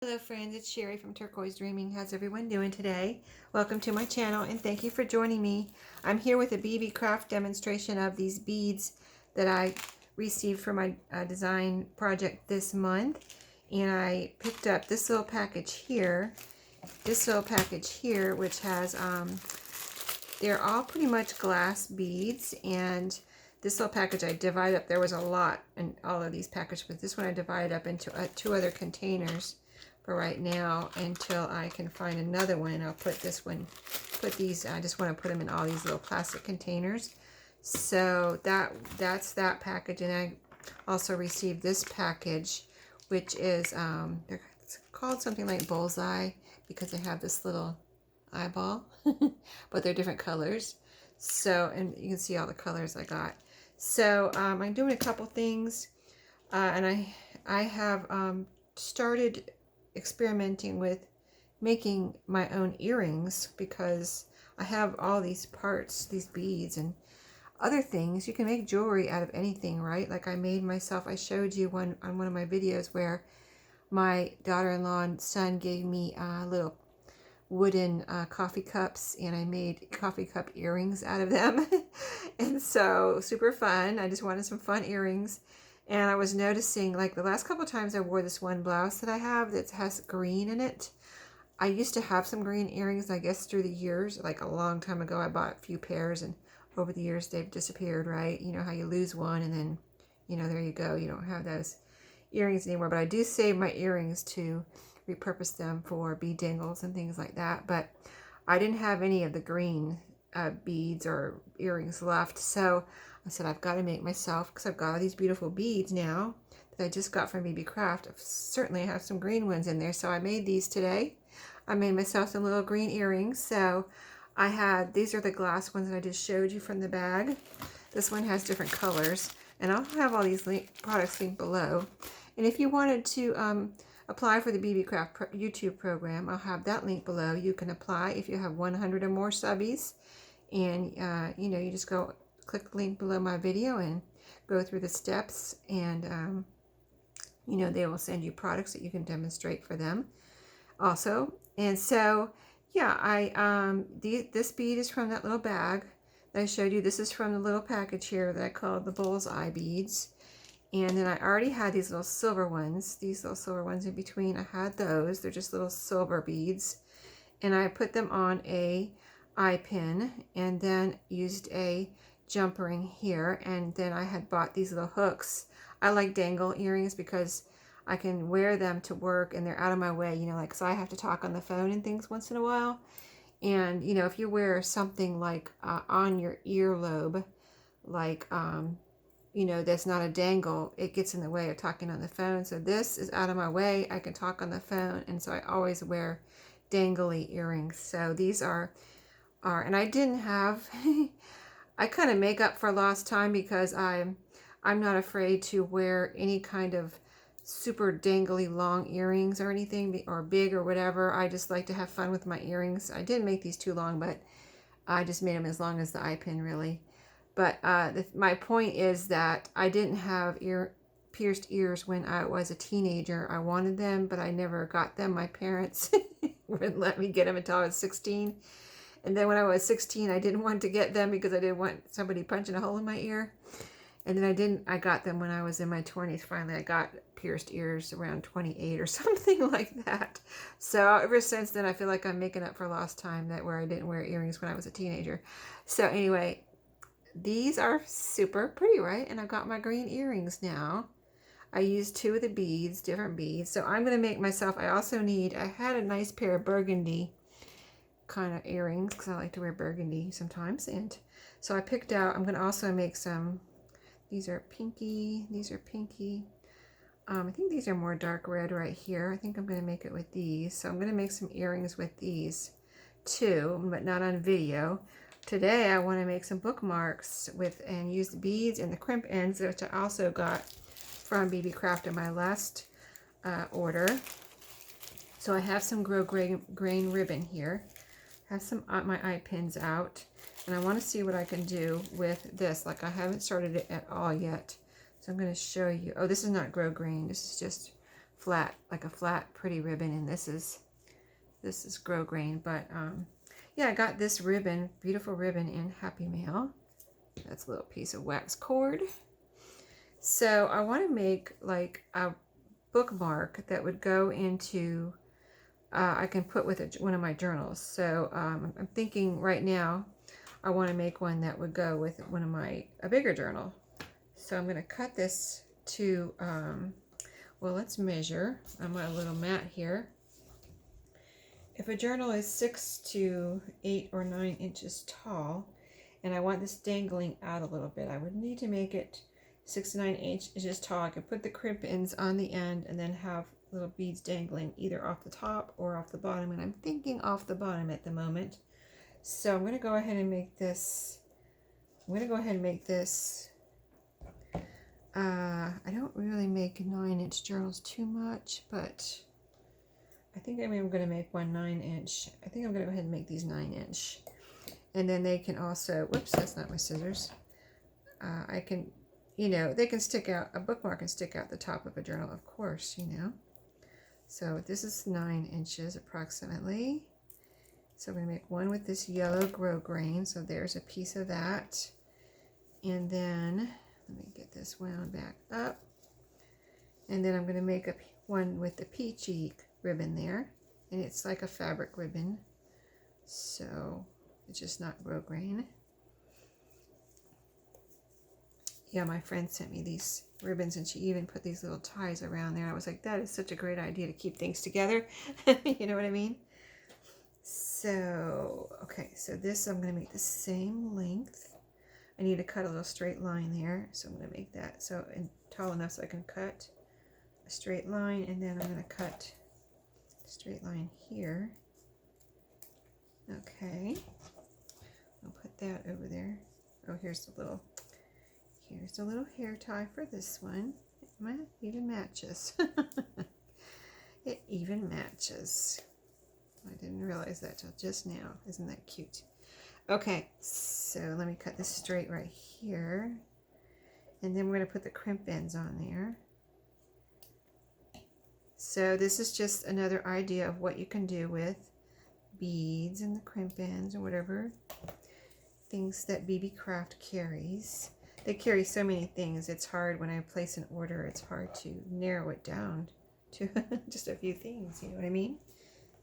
Hello friends, it's Sherry from Turquoise Dreaming. How's everyone doing today? Welcome to my channel and thank you for joining me. I'm here with a BB craft demonstration of these beads that I received for my design project this month. And I picked up this little package here, which has, they're all pretty much glass beads. And this little package I divided up, there was a lot in all of these packages, but this one I divided up into two other containers for right now until I can find another one. I'll put these, I just want to put them in all these little plastic containers. So that's that package. And I also received this package, which is, it's called something like Bullseye because they have this little eyeball, but they're different colors. So, and you can see all the colors I got. So I'm doing a couple things, and I have started experimenting with making my own earrings because I have all these parts, these beads and other things. You can make jewelry out of anything, right? Like I made myself, I showed you one on one of my videos where my daughter-in-law and son gave me little wooden coffee cups, and I made coffee cup earrings out of them. And so super fun. I just wanted some fun earrings. And I was noticing, like the last couple of times I wore this one blouse that I have that has green in it. I used to have some green earrings, I guess through the years, like a long time ago I bought a few pairs, and over the years they've disappeared, right? You know how you lose one and then, you know, there you go. You don't have those earrings anymore. But I do save my earrings to repurpose them for bead dangles and things like that. But I didn't have any of the green beads or earrings left. So I said, I've got to make myself, because I've got all these beautiful beads now that I just got from BB Craft. I certainly have some green ones in there. So I made these today. I made myself some little green earrings. So I had, these are the glass ones that I just showed you from the bag. This one has different colors. And I'll have all these products linked below. And if you wanted to apply for the BB Craft YouTube program, I'll have that link below. You can apply if you have 100 or more subbies. And, you know, you just go click the link below my video and go through the steps, and you know, they will send you products that you can demonstrate for them also. And so yeah, this bead is from that little bag that I showed you. This is from the little package here that I called the Bullseye beads. And then I already had these little silver ones, in between. I had those. They're just little silver beads, and I put them on a eye pin and then used a jump ring here. And then I had bought these little hooks. I like dangle earrings because I can wear them to work and they're out of my way, you know, like, so I have to talk on the phone and things once in a while. And you know, if you wear something like on your earlobe, like you know, that's not a dangle, it gets in the way of talking on the phone. So this is out of my way. I can talk on the phone, and so I always wear dangly earrings. So these are and I didn't have I kind of make up for lost time because I'm not afraid to wear any kind of super dangly long earrings or anything, or big or whatever. I just like to have fun with my earrings. I didn't make these too long, but I just made them as long as the eye pin, really. But my point is that I didn't have pierced ears when I was a teenager. I wanted them, but I never got them. My parents wouldn't let me get them until I was 16. And then when I was 16, I didn't want to get them because I didn't want somebody punching a hole in my ear. And then I got them when I was in my 20s. Finally, I got pierced ears around 28 or something like that. So ever since then, I feel like I'm making up for lost time, that where I didn't wear earrings when I was a teenager. So anyway, these are super pretty, right? And I've got my green earrings now. I used two of the beads, different beads. So I'm going to make myself, I had a nice pair of burgundy kind of earrings because I like to wear burgundy sometimes. And so I picked out, I'm going to also make some, these are pinky. I think these are more dark red right here. I think I'm going to make it with these. So I'm going to make some earrings with these too, but not on video. Today I want to make some bookmarks with, and use the beads and the crimp ends, which I also got from BB Craft in my last order. So I have some grain ribbon here. Have some my eye pins out, and I want to see what I can do with this. Like, I haven't started it at all yet, so I'm going to show you. Oh, this is not grosgrain. This is just flat, like a flat, pretty ribbon, and this is grosgrain. But yeah, I got this ribbon, beautiful ribbon, in Happy Mail. That's a little piece of wax cord. So I want to make like a bookmark that would go into, I can put with one of my journals. So I'm thinking right now I want to make one that would go with one of a bigger journal. So I'm going to cut this to, well, let's measure on my little mat here. If a journal is 6 to 8 or 9 inches tall, and I want this dangling out a little bit, I would need to make it 6 to 9 inches tall. I could put the crimp ends on the end and then have little beads dangling either off the top or off the bottom, and I'm thinking off the bottom at the moment. So I'm going to go ahead and make this. I don't really make 9-inch journals too much, but I think I'm going to make one 9-inch. I think I'm going to go ahead and make these 9-inch. And then they can also, whoops, that's not my scissors. I can, they can stick out, a bookmark can stick out the top of a journal, of course, So this is 9 inches approximately. So I'm going to make one with this yellow grosgrain. So there's a piece of that. And then, let me get this wound back up. And then I'm going to make one with the peachy ribbon there. And it's like a fabric ribbon. So it's just not grosgrain. Yeah, my friend sent me these ribbons, and she even put these little ties around there. I was like, that is such a great idea to keep things together. You know what I mean? So, okay, so this I'm going to make the same length. I need to cut a little straight line there, so I'm going to make that so tall enough so I can cut a straight line, and then I'm going to cut a straight line here. Okay, I'll put that over there. Oh, here's the little hair tie for this one. It even matches. It even matches. I didn't realize that till just now. Isn't that cute? Okay, so let me cut this straight right here. And then we're going to put the crimp ends on there. So this is just another idea of what you can do with beads and the crimp ends or whatever things that BB Craft carries. They carry so many things. It's hard when I place an order. It's hard to narrow it down to just a few things. You know what I mean?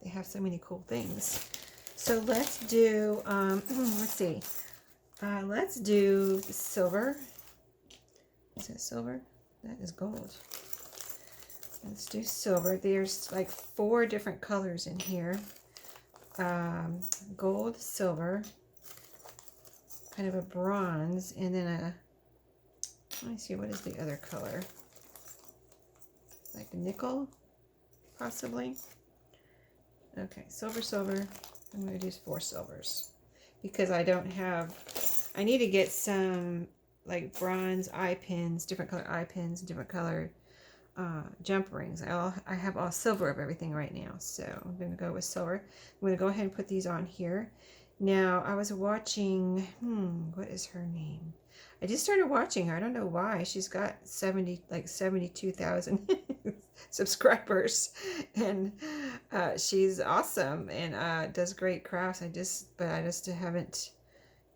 They have so many cool things. So let's do, let's see. Let's do silver. Is that silver? That is gold. Let's do silver. There's like 4 different colors in here. Gold, silver, kind of a bronze, and then let me see, what is the other color? Like a nickel, possibly. Okay, silver, silver. I'm going to do 4 silvers because I need to get some like bronze eye pins, different color eye pins, different color jump rings. I have all silver of everything right now, so I'm going to go with silver. I'm going to go ahead and put these on here. Now, I was watching, what is her name? I just started watching her. I don't know why. She's got 72,000 subscribers, and she's awesome and does great crafts. But I just haven't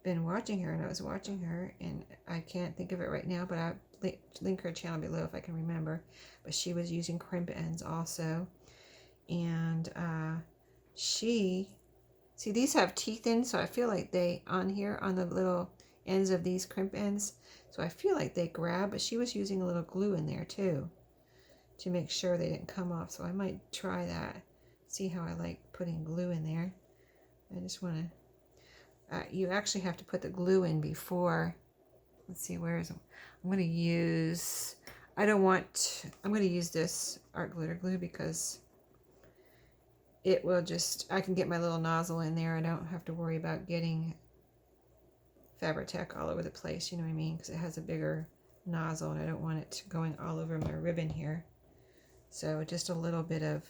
been watching her, and I was watching her, and I can't think of it right now, but I'll link her channel below if I can remember. But she was using crimp ends also, and see, these have teeth in, so I feel like they, on here, on the little ends of these crimp ends, so I feel like they grab, but she was using a little glue in there too to make sure they didn't come off, so I might try that, see how I like putting glue in there. I just want to, you actually have to put the glue in before, let's see, where is it? I'm going to use this art glitter glue because it will I can get my little nozzle in there. I don't have to worry about getting Fabri-Tac all over the place, you know what I mean? Because it has a bigger nozzle and I don't want it going all over my ribbon here. So just a little bit of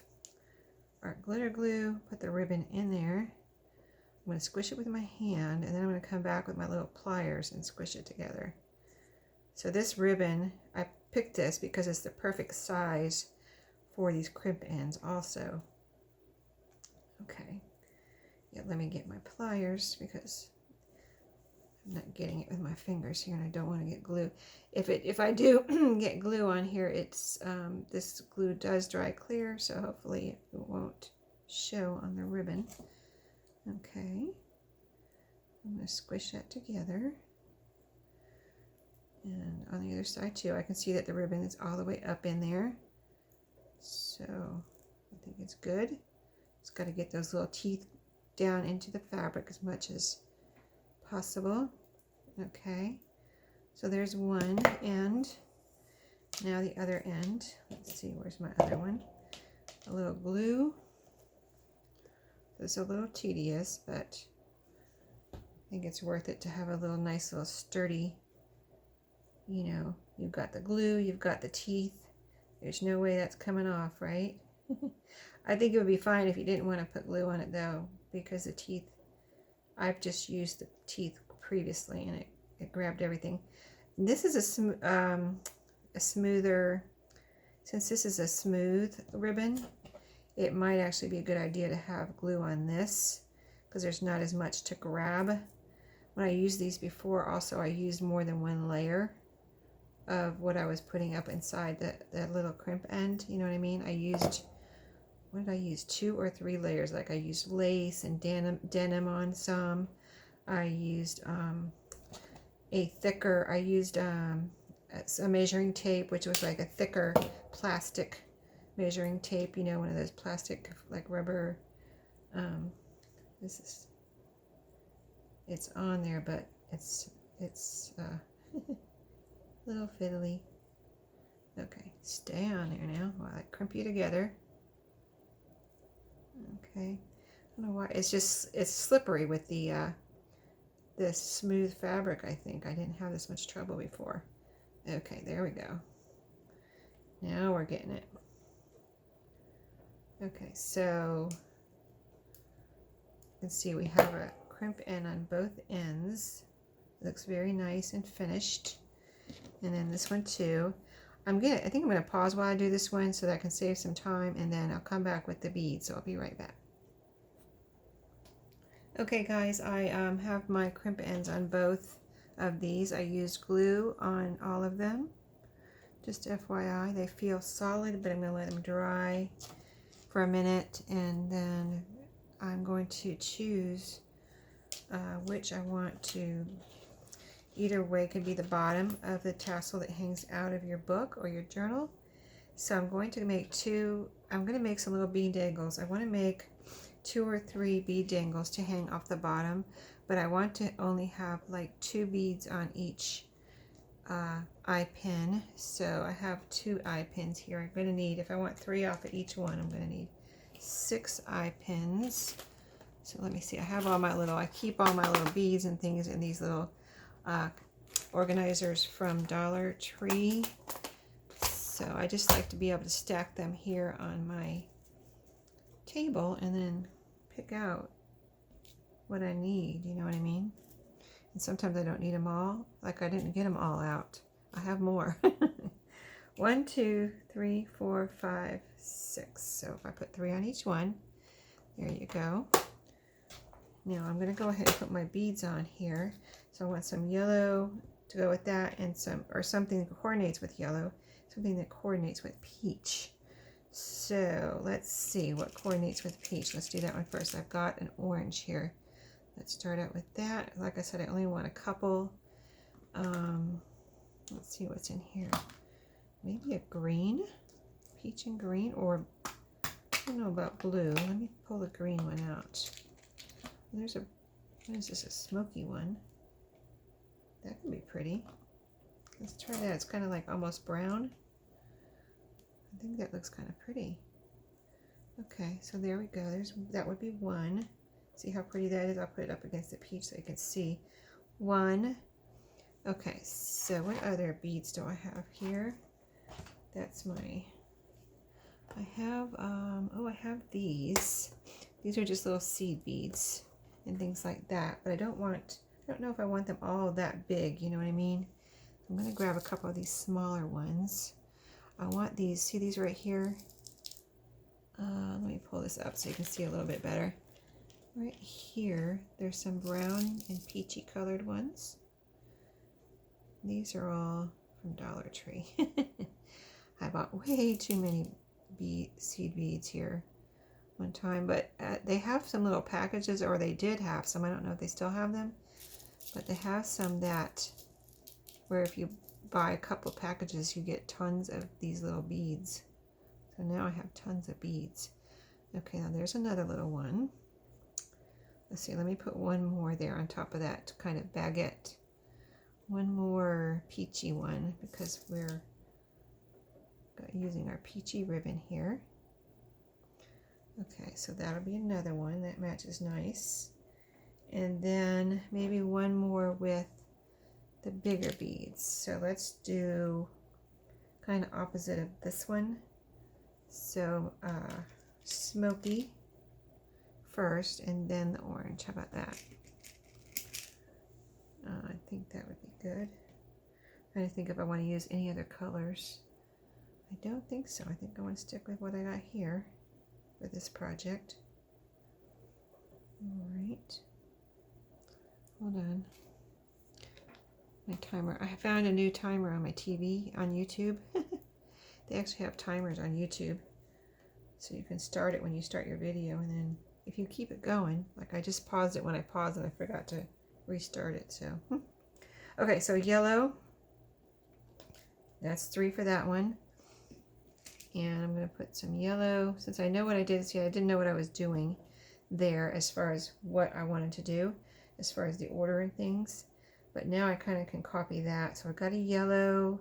art glitter glue, put the ribbon in there. I'm going to squish it with my hand, and then I'm going to come back with my little pliers and squish it together. So this ribbon, I picked this because it's the perfect size for these crimp ends also. Okay, yeah, let me get my pliers because I'm not getting it with my fingers here and I don't want to get glue. If I do get glue on here, it's this glue does dry clear, so hopefully it won't show on the ribbon. Okay, I'm going to squish that together. And on the other side too, I can see that the ribbon is all the way up in there. So I think it's good. It's got to get those little teeth down into the fabric as much as possible. Okay, so there's one end. Now the other end. Let's see, where's my other one? A little glue. It's a little tedious, but I think it's worth it to have a little nice little sturdy, you know, you've got the glue, you've got the teeth. There's no way that's coming off, right? I think it would be fine if you didn't want to put glue on it though, because the teeth, I've just used the teeth previously and it grabbed everything. And this is a smoother, since this is a smooth ribbon, it might actually be a good idea to have glue on this because there's not as much to grab. When I used these before, also I used more than one layer of what I was putting up inside the little crimp end, you know what I mean? I used, what did I use? 2 or 3 layers. Like I used lace and denim on some. I used I used a measuring tape, which was like a thicker plastic measuring tape, you know, one of those plastic like rubber, it's on there, but it's little fiddly. Okay, stay on there now while I crimp you together. Okay, I don't know why, it's slippery with the this smooth fabric. I think I didn't have this much trouble before. Okay, there we go. Now we're getting it. Okay, so you can see we have a crimp end on both ends. It looks very nice and finished. And then this one too. I think I'm gonna pause while I do this one so that I can save some time, and then I'll come back with the beads. So I'll be right back. Okay guys, I have my crimp ends on both of these. I used glue on all of them. Just FYI, they feel solid, but I'm gonna let them dry for a minute, and then I'm going to choose which I want to. Either way could be the bottom of the tassel that hangs out of your book or your journal. So I'm going to make some little bead dangles. I want to make 2 or 3 bead dangles to hang off the bottom, but I want to only have like 2 beads on each eye pin. So I have 2 eye pins here. I'm going to need, if I want 3 off of each one, I'm going to need 6 eye pins. So let me see, I keep all my little beads and things in these little organizers from Dollar Tree. So I just like to be able to stack them here on my table and then pick out what I need, you know what I mean? And sometimes I don't need them all, like I didn't get them all out. I have more. 1, 2, 3, 4, 5, 6. So if I put 3 on each one, there you go. Now I'm going to go ahead and put my beads on here. So I want some yellow to go with that, and something that coordinates with yellow, something that coordinates with peach. So let's see what coordinates with peach. Let's do that one first. I've got an orange here. Let's start out with that. Like I said, I only want a couple. Let's see what's in here. Maybe a green, peach and green, or I don't know about blue. Let me pull the green one out. There's what is this, a smoky one? That could be pretty. Let's try that. It's kind of like almost brown. I think that looks kind of pretty. Okay, so there we go. That would be one. See how pretty that is? I'll put it up against the peach so you can see. 1. Okay, so what other beads do I have here? That's my, I have these. These are just little seed beads and things like that, but I don't know if I want them all that big, you know what I mean? I'm going to grab a couple of these smaller ones. I want these, see these right here? Let me pull this up so you can see a little bit better. Right here, there's some brown and peachy colored ones. These are all from Dollar Tree. I bought way too many seed beads here one time, but they have some little packages, or they did have some. I don't know if they still have them, but they have some that where if you buy a couple packages, you get tons of these little beads. So now I have tons of beads. Okay, now there's another little one. Let's see, let me put one more there on top of that kind of baguette. One more peachy one, because we're using our peachy ribbon here. Okay, so that'll be another one that matches nice. And then maybe one more with the bigger beads. So let's do kind of opposite of this one. So smoky first, and then the orange. How about that? I think that would be good. I'm trying to think if I want to use any other colors. I don't think so. I think I want to stick with what I got here for this project. All right. Hold on. My timer. I found a new timer on my TV on YouTube. They actually have timers on YouTube. So you can start it when you start your video, and then if you keep it going, like I just paused it when I paused and I forgot to restart it. So, okay, so yellow. That's 3 for that one. And I'm going to put some yellow, since I know what I did. See, I didn't know what I was doing there as far as what I wanted to do, as far as the order and things. But now I kind of can copy that. So I've got a yellow.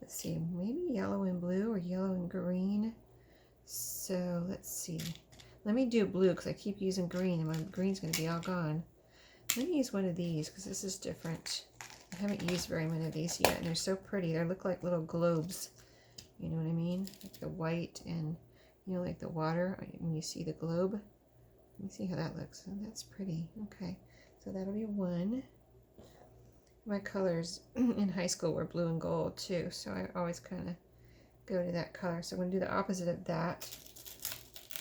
Let's see, maybe yellow and blue or yellow and green. So let's see. Let me do blue because I keep using green and my green's going to be all gone. Let me use one of these because this is different. I haven't used very many of these yet, and they're so pretty. They look like little globes. You know what I mean? Like the white and, you know, like the water when you see the globe. Let me see how that looks. Oh, that's pretty. Okay, so that'll be one. My colors in high school were blue and gold too, so I always kind of go to that color. So I'm going to do the opposite of that.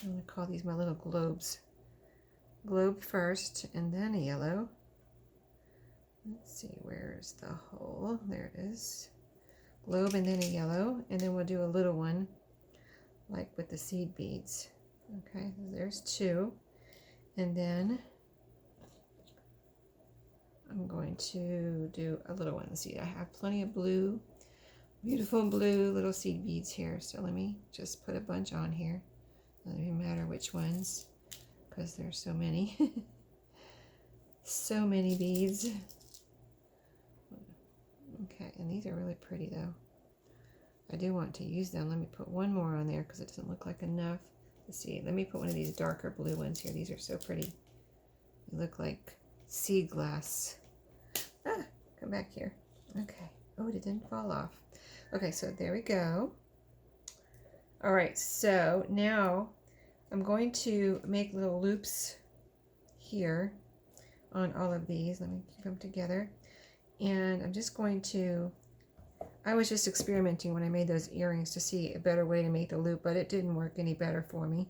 I'm going to call these my little globes. Globe first, and then a yellow. Let's see, where's the hole? There it is. Globe and then a yellow, and then we'll do a little one like with the seed beads. Okay, there's 2. And then I'm going to do a little one. See, I have plenty of blue, beautiful blue little seed beads here. So let me just put a bunch on here. Doesn't even matter which ones, because there's so many. So many beads. Okay, and these are really pretty though. I do want to use them. Let me put one more on there because it doesn't look like enough. Let's see, let me put one of these darker blue ones here. These are so pretty. They look like sea glass. Ah, come back here. Okay. Oh, it didn't fall off. Okay, so there we go. All right, so now I'm going to make little loops here on all of these. Let me keep them together. And I'm just going to, I was just experimenting when I made those earrings to see a better way to make the loop, but it didn't work any better for me.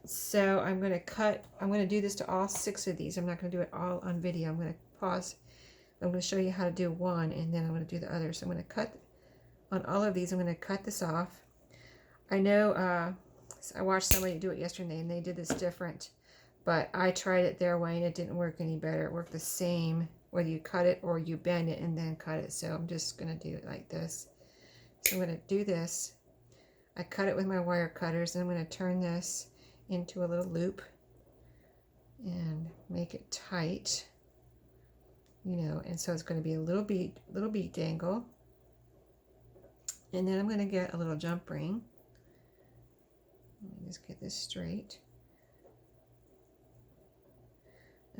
So I'm going to do this to all 6 of these. I'm not going to do it all on video. I'm going to pause. I'm going to show you how to do one, and then I'm going to do the other. So I'm going to cut on all of these. I'm going to cut this off. I know I watched somebody do it yesterday, and they did this different, but I tried it their way, and it didn't work any better. It worked the same whether you cut it or you bend it and then cut it. So I'm just going to do it like this. So I'm going to do this. I cut it with my wire cutters, and I'm going to turn this into a little loop and make it tight, you know, and so it's going to be a little bead dangle. And then I'm going to get a little jump ring. Let me just get this straight.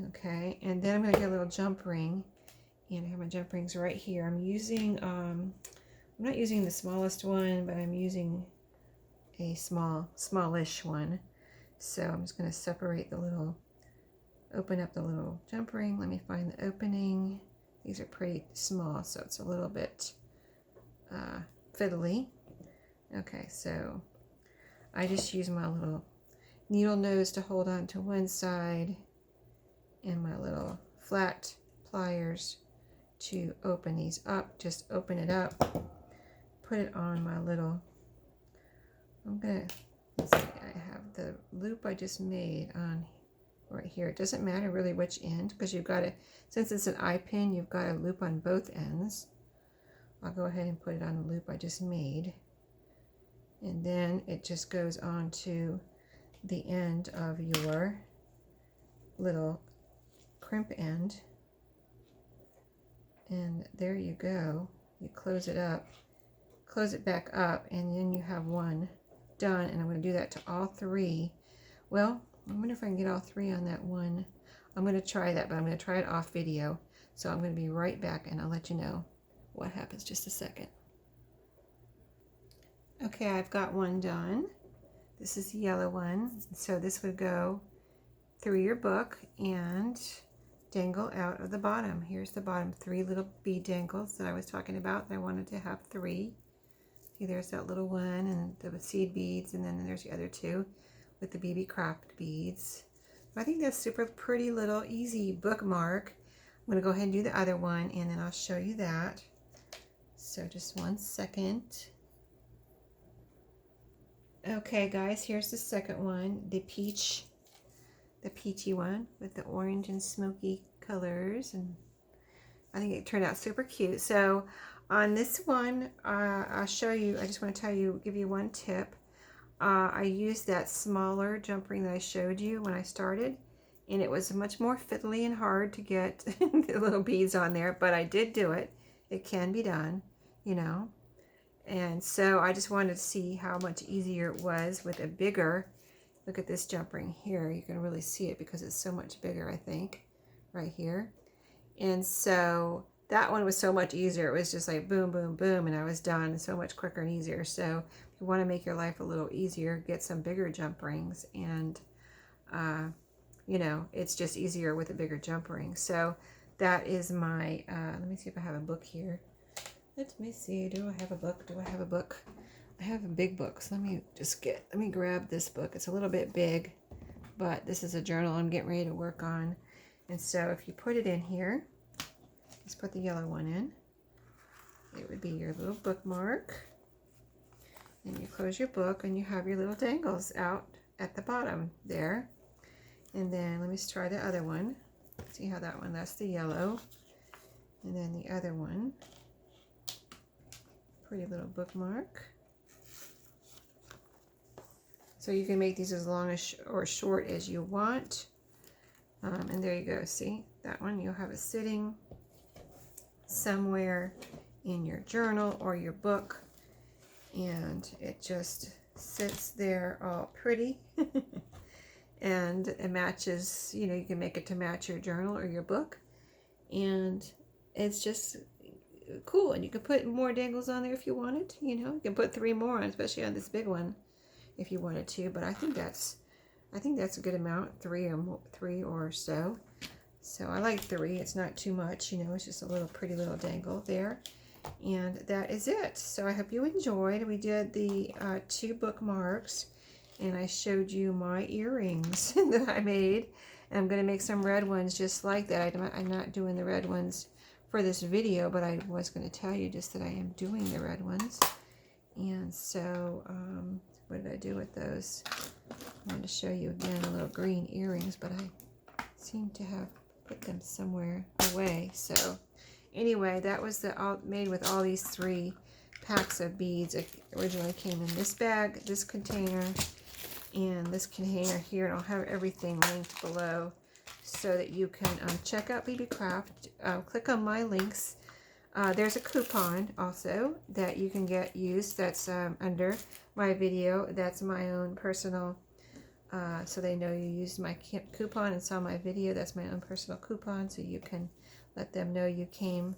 Okay, and then I'm going to get a little jump ring, and I have my jump rings right here. I'm using, I'm not using the smallest one, but I'm using a smallish one. So I'm just going to separate the little, open up the little jump ring. Let me find the opening. These are pretty small, so it's a little bit fiddly. Okay, so I just use my little needle nose to hold on to one side, and my little flat pliers to open these up. Just open it up, put it on my little, let's see, I have the loop I just made on right here. It doesn't matter really which end, because you've got to, since it's an eye pin, you've got a loop on both ends. I'll go ahead and put it on the loop I just made, and then it just goes on to the end of your little crimp end, and there you go. You close it up, close it back up, and then you have one done. And I'm going to do that to all three. Well, I wonder if I can get all three on that one. I'm going to try that, but I'm going to try it off video. So I'm going to be right back, and I'll let you know what happens. Just a second. Okay, I've got one done. This is the yellow one. So this would go through your book and dangle out of the bottom. Here's the bottom, 3 little bead dangles that I was talking about. I wanted to have 3. See, there's that little one, and the seed beads, and then there's the other 2 with the BB craft beads. I think that's super pretty little easy bookmark. I'm going to go ahead and do the other one, and then I'll show you that. So just one second. Okay guys, here's the second one, the peachy one with the orange and smoky colors, and I think it turned out super cute. So on this one, I'll show you, I just want to tell you, give you one tip. I used that smaller jump ring that I showed you when I started, and it was much more fiddly and hard to get the little beads on there, but I did do it. It can be done, you know. And so I just wanted to see how much easier it was with a bigger, look at this jump ring here. You can really see it because it's so much bigger, I think, right here. And so that one was so much easier. It was just like boom, boom, boom, and I was done. So much quicker and easier. So if you want to make your life a little easier, get some bigger jump rings, and you know, it's just easier with a bigger jump ring. So that is my, let me see if I have a book here. Let me see, do I have a book? Do I have a book? I have a big book, so let me grab this book. It's a little bit big, but this is a journal I'm getting ready to work on. And so if you put it in here, let's put the yellow one in. It would be your little bookmark. And you close your book, and you have your little dangles out at the bottom there. And then let me try the other one. See how that one, that's the yellow. And then the other one, pretty little bookmark. So you can make these as long as or short as you want. And there you go. See that one? You'll have it sitting somewhere in your journal or your book, and it just sits there all pretty. And it matches, you know, you can make it to match your journal or your book, and it's just cool. And you can put more dangles on there if you wanted. You know, you can put 3 more on, especially on this big one, if you wanted to. But I think that's a good amount, 3 or so. So I like 3. It's not too much, you know. It's just a little pretty little dangle there, and that is it. So I hope you enjoyed. We did the 2 bookmarks, and I showed you my earrings that I made. And I'm going to make some red ones just like that. I'm not doing the red ones for this video, but I was going to tell you just that I am doing the red ones. And so what did I do with those? I wanted to show you again the little green earrings, but I seem to have put them somewhere away. So anyway, that was made with all these 3 packs of beads. It originally came in this bag, this container, and this container here, and I'll have everything linked below so that you can check out BB Craft. Click on my links. There's a coupon also that you can get used that's under my video. That's my own personal, so they know you used my coupon and saw my video. That's my own personal coupon, so you can let them know you came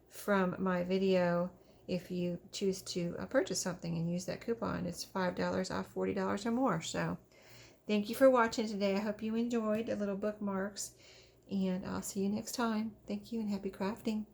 from my video if you choose to purchase something and use that coupon. It's $5 off $40 or more. So thank you for watching today. I hope you enjoyed the little bookmarks, and I'll see you next time. Thank you, and happy crafting.